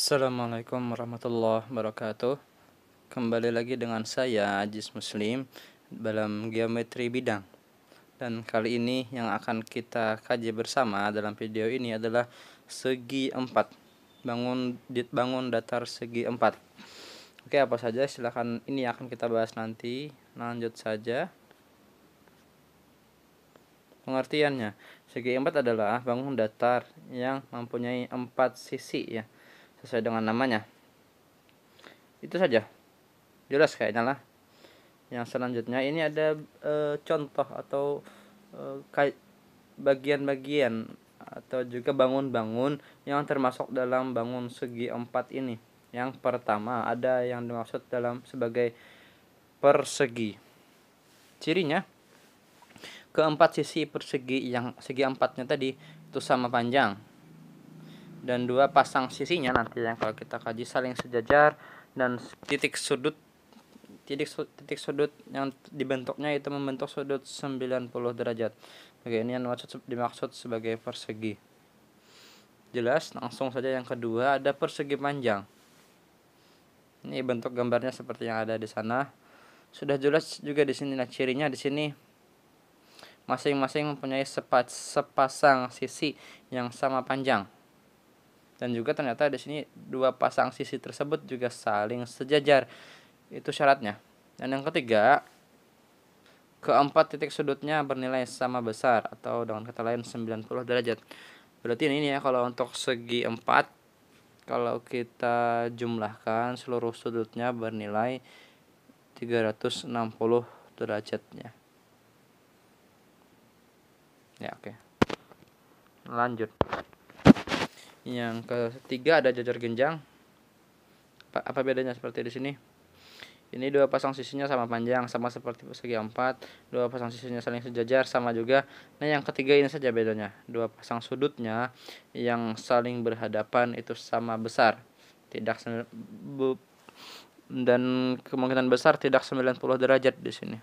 Assalamualaikum warahmatullahi wabarakatuh. Kembali lagi dengan saya Aziz Muslim dalam geometri bidang. Dan kali ini yang akan kita kaji bersama dalam video ini adalah segi 4. Bangun datar segi 4. Oke, apa saja silakan, ini akan kita bahas nanti. Lanjut saja. Pengertiannya, segi 4 adalah bangun datar yang mempunyai 4 sisi ya, sesuai dengan namanya. Itu saja, jelas kayaknya lah. Yang selanjutnya ini ada contoh atau bagian-bagian atau juga bangun-bangun yang termasuk dalam bangun segi 4 ini. Yang pertama ada yang dimaksud dalam sebagai persegi. Cirinya, keempat sisi persegi yang segi 4-nya tadi itu sama panjang, dan dua pasang sisinya nanti yang kalau kita kaji saling sejajar, dan titik sudut yang dibentuknya itu membentuk sudut 90 derajat. Oke, ini yang dimaksud sebagai persegi. Jelas, langsung saja yang kedua ada persegi panjang. Ini bentuk gambarnya seperti yang ada di sana. Sudah jelas juga di sini. Nah, cirinya di sini masing-masing mempunyai sepasang sisi yang sama panjang. Dan juga ternyata di sini dua pasang sisi tersebut juga saling sejajar. Itu syaratnya. Dan yang ketiga, keempat titik sudutnya bernilai sama besar, atau dengan kata lain 90 derajat. Berarti ini ya, kalau untuk segi 4, kalau kita jumlahkan seluruh sudutnya bernilai 360 derajatnya. Ya, oke. Lanjut. Yang ketiga ada jajar genjang. Apa bedanya seperti di sini? Ini dua pasang sisinya sama panjang, sama seperti persegi 4. Dua pasang sisinya saling sejajar, sama juga. Nah, yang ketiga ini saja bedanya. Dua pasang sudutnya yang saling berhadapan itu sama besar. Dan kemungkinan besar tidak 90 derajat di sini.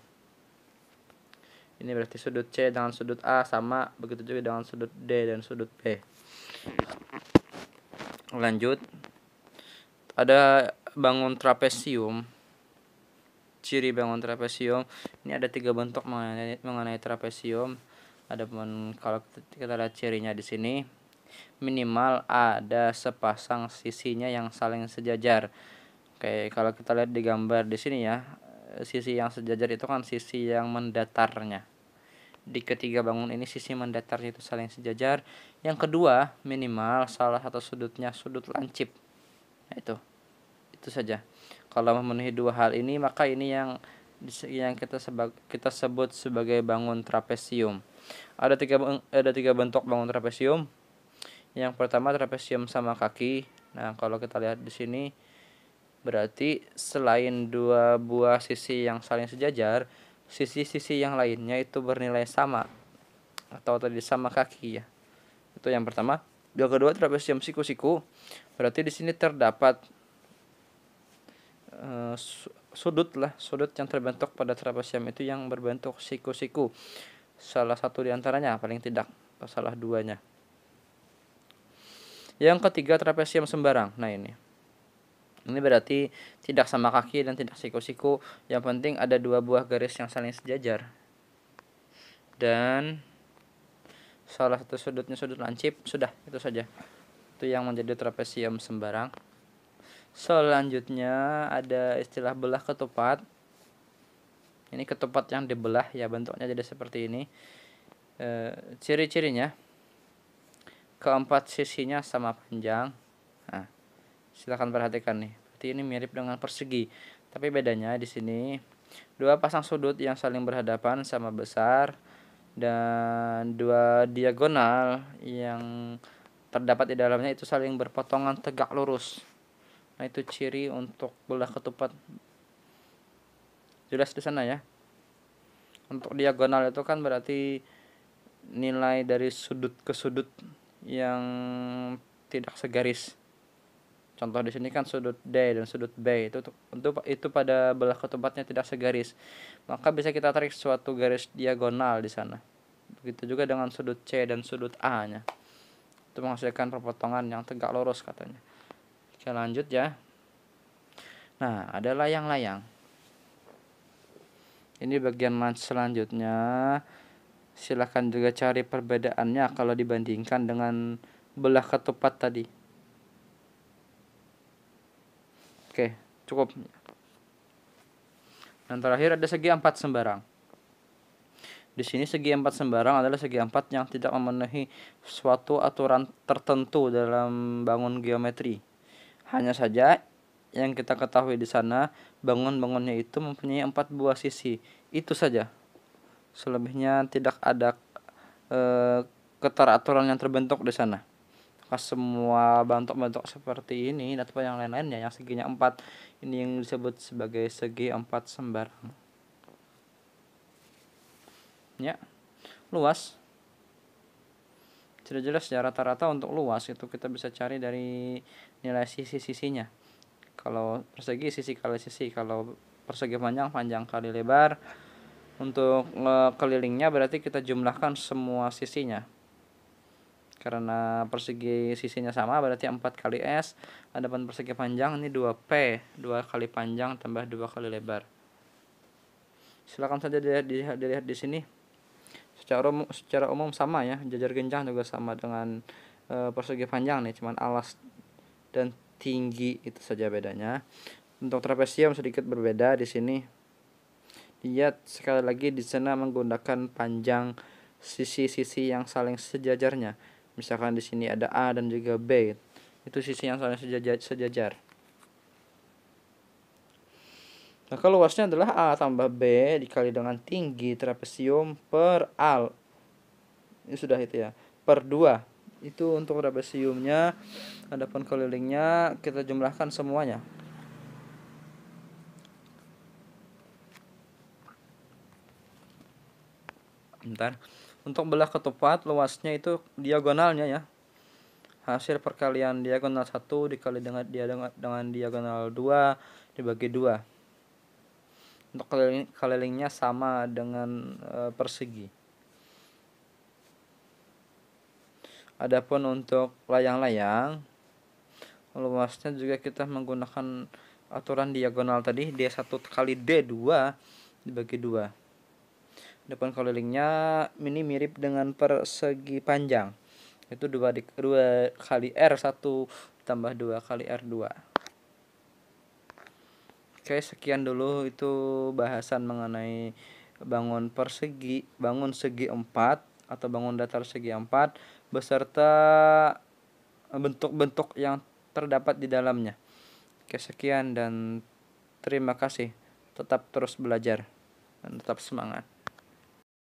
Ini berarti sudut C dengan sudut A sama, begitu juga dengan sudut D dan sudut B. Lanjut. Ada bangun trapesium. Ciri bangun trapesium ini ada 3 bentuk mengenai trapesium. Adapun kalau kita lihat cirinya di sini, minimal ada sepasang sisinya yang saling sejajar. Oke, kalau kita lihat di gambar di sini ya, sisi yang sejajar itu kan sisi yang mendatarnya. Di ketiga bangun ini sisi mendatarnya itu saling sejajar. Yang kedua, minimal salah satu sudutnya sudut lancip. Nah, itu saja. Kalau memenuhi dua hal ini, maka ini yang kita sebut sebagai bangun trapesium. Ada tiga bentuk bangun trapesium. Yang pertama, trapesium sama kaki. Nah, kalau kita lihat di sini, berarti selain dua buah sisi yang saling sejajar, sisi-sisi yang lainnya itu bernilai sama, atau tadi sama kaki ya. Itu yang pertama. Yang kedua, trapesium siku-siku. Berarti di sini terdapat sudut yang terbentuk pada trapesium itu yang berbentuk siku-siku. Salah satu diantaranya paling tidak, atau salah duanya. Yang ketiga, trapesium sembarang. Nah, ini berarti tidak sama kaki dan tidak siku-siku. Yang penting ada dua buah garis yang saling sejajar, dan salah satu sudutnya sudut lancip. Sudah, itu saja. Itu yang menjadi trapesium sembarang. Selanjutnya ada istilah belah ketupat. Ini ketupat yang dibelah ya, bentuknya jadi seperti ini. Ciri-cirinya, keempat sisinya sama panjang. Nah, silakan perhatikan nih. Berarti ini mirip dengan persegi, tapi bedanya di sini dua pasang sudut yang saling berhadapan sama besar, dan dua diagonal yang terdapat di dalamnya itu saling berpotongan tegak lurus. Nah, itu ciri untuk belah ketupat. Jelas di sana ya. Untuk diagonal itu kan berarti nilai dari sudut ke sudut yang tidak segaris. Contoh di sini kan sudut D dan sudut B itu pada belah ketupatnya tidak segaris. Maka bisa kita tarik suatu garis diagonal di sana. Begitu juga dengan sudut C dan sudut A-nya. Itu menghasilkan perpotongan yang tegak lurus katanya. Oke, lanjut ya. Nah, ada layang-layang. Ini bagian selanjutnya. Silahkan juga cari perbedaannya kalau dibandingkan dengan belah ketupat tadi. Oke, cukup. Dan terakhir ada segi 4 sembarang. Di sini segi 4 sembarang adalah segi 4 yang tidak memenuhi suatu aturan tertentu dalam bangun geometri. Hanya saja yang kita ketahui di sana, bangun-bangunnya itu mempunyai 4 buah sisi. Itu saja. Selebihnya tidak ada keteraturan yang terbentuk di sana. Pas semua bentuk-bentuk seperti ini atau yang lain-lainnya yang seginya 4, ini yang disebut sebagai segi 4 sembarang. Ya, luas. Sudah jelas ya, rata-rata untuk luas itu kita bisa cari dari nilai sisi-sisinya. Kalau persegi, sisi kali sisi. Kalau persegi panjang, panjang kali lebar. Untuk kelilingnya berarti kita jumlahkan semua sisinya. Karena persegi sisinya sama berarti 4 kali S. Adapun persegi panjang ini 2P, 2 kali panjang tambah 2 kali lebar. Silakan saja dilihat di sini. Secara umum sama ya, jajar genjang juga sama dengan persegi panjang nih, cuman alas dan tinggi itu saja bedanya. Untuk trapesium sedikit berbeda di sini. Lihat sekali lagi di sana menggunakan panjang sisi-sisi yang saling sejajarnya. Misalkan di sini ada A dan juga B. Itu sisi yang saling sejajar. Maka luasnya adalah A tambah B dikali dengan tinggi trapesium per A. Ini sudah itu ya. Per 2. Itu untuk trapesiumnya. Adapun kelilingnya kita jumlahkan semuanya. Bentar. Untuk belah ketupat luasnya itu diagonalnya ya. Hasil perkalian diagonal 1 dikali dengan diagonal 2 dibagi 2. Untuk kelilingnya sama dengan persegi. Adapun untuk layang-layang luasnya juga kita menggunakan aturan diagonal tadi, D1 kali D2 dibagi 2. Adapun kelilingnya ini mirip dengan persegi panjang. Itu 2 kali R1 tambah 2 kali R2. Oke, sekian dulu itu bahasan mengenai bangun persegi, bangun segi 4 atau bangun datar segi 4 beserta bentuk-bentuk yang terdapat di dalamnya. Oke, sekian dan terima kasih. Tetap terus belajar dan tetap semangat.